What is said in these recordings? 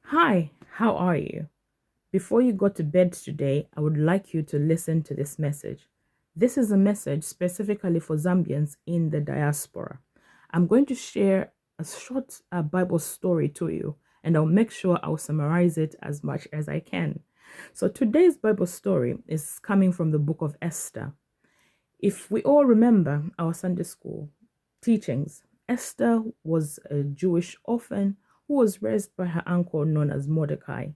Hi, how are you? Before you go to bed today, I would like you to listen to this message. This is a message specifically for Zambians in the diaspora. I'm going to share a short Bible story to you, and I'll make sure I'll summarize it as much as I can. So today's Bible story is coming from the book of Esther. If we all remember our Sunday school teachings, Esther was a Jewish orphan who was raised by her uncle known as Mordecai.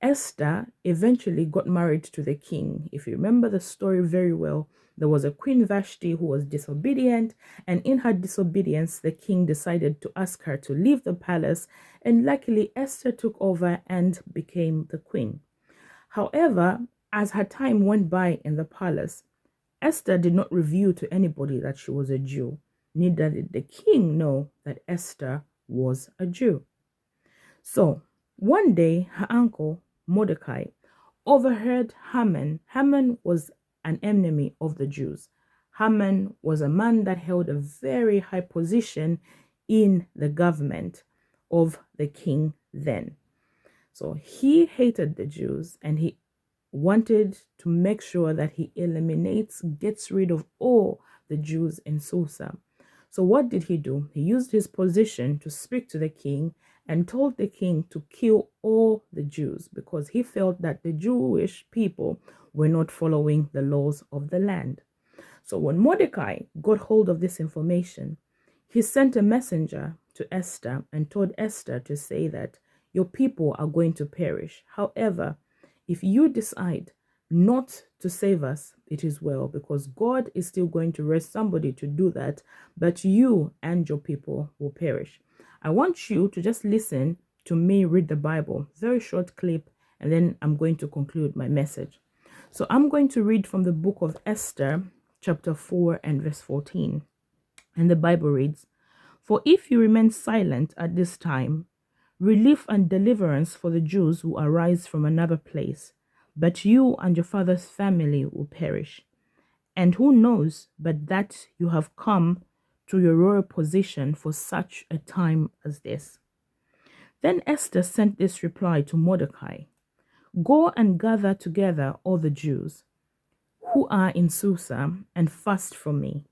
Esther eventually got married to the king. If you remember the story very well, there was a Queen Vashti who was disobedient, and in her disobedience, the king decided to ask her to leave the palace, and luckily Esther took over and became the queen. However, as her time went by in the palace, Esther did not reveal to anybody that she was a Jew. Neither did the king know that Esther was a Jew. So one day, her uncle, Mordecai, overheard Haman. Haman was an enemy of the Jews. Haman was a man that held a very high position in the government of the king then. So he hated the Jews, and he wanted to make sure that he gets rid of all the Jews in Susa. So what did he do? He used his position to speak to the king and told the king to kill all the Jews because he felt that the Jewish people were not following the laws of the land. So when Mordecai got hold of this information, he sent a messenger to Esther and told Esther to say that your people are going to perish. However, if you decide not to save us, it is well, because God is still going to raise somebody to do that, but you and your people will perish. I want you to just listen to me read the Bible, very short clip, and then I'm going to conclude my message. So I'm going to read from the book of Esther, chapter 4 and verse 14. And the Bible reads, "For if you remain silent at this time, relief and deliverance for the Jews will arise from another place, but you and your father's family will perish. And who knows but that you have come to your royal position for such a time as this?" Then Esther sent this reply to Mordecai: "Go and gather together all the Jews who are in Susa and fast for me.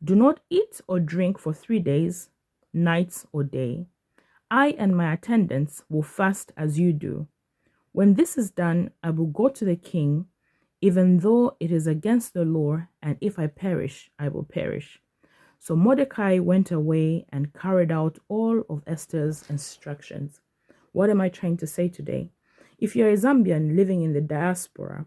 Do not eat or drink for 3 days, nights or day. I and my attendants will fast as you do. When this is done, I will go to the king, even though it is against the law, and if I perish, I will perish." So Mordecai went away and carried out all of Esther's instructions. What am I trying to say today? If you're a Zambian living in the diaspora,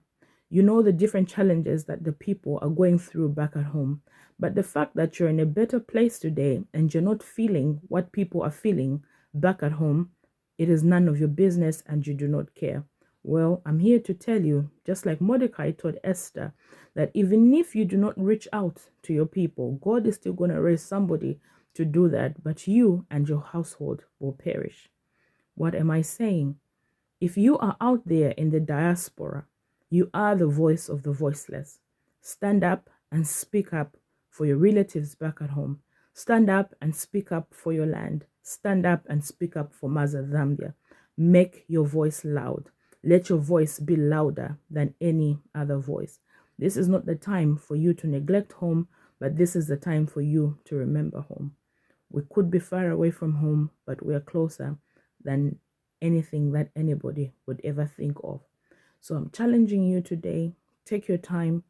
you know the different challenges that the people are going through back at home. But the fact that you're in a better place today and you're not feeling what people are feeling back at home, it is none of your business and you do not care. Well, I'm here to tell you, just like Mordecai told Esther, that even if you do not reach out to your people, God is still going to raise somebody to do that, but you and your household will perish. What am I saying? If you are out there in the diaspora, you are the voice of the voiceless. Stand up and speak up for your relatives back at home. Stand up and speak up for your land. Stand up and speak up for Mother Zambia. Make your voice loud. Let your voice be louder than any other voice. This is not the time for you to neglect home, but this is the time for you to remember home. We could be far away from home, but we are closer than anything that anybody would ever think of. So I'm challenging you today, take your time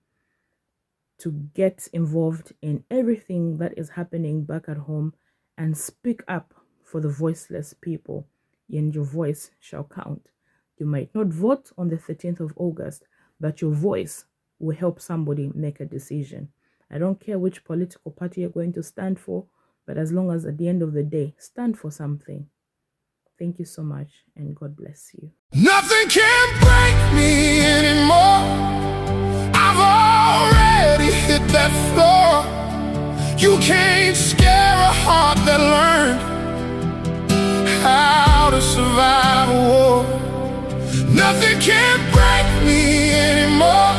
to get involved in everything that is happening back at home and speak up for the voiceless people, and your voice shall count. You might not vote on the 13th of August, but your voice will help somebody make a decision. I don't care which political party you're going to stand for, but as long as at the end of the day, stand for something. Thank you so much, and God bless you. Nothing can break me anymore. I've already hit that floor. You can't scare a heart that learned how to survive a war. Nothing can break me anymore.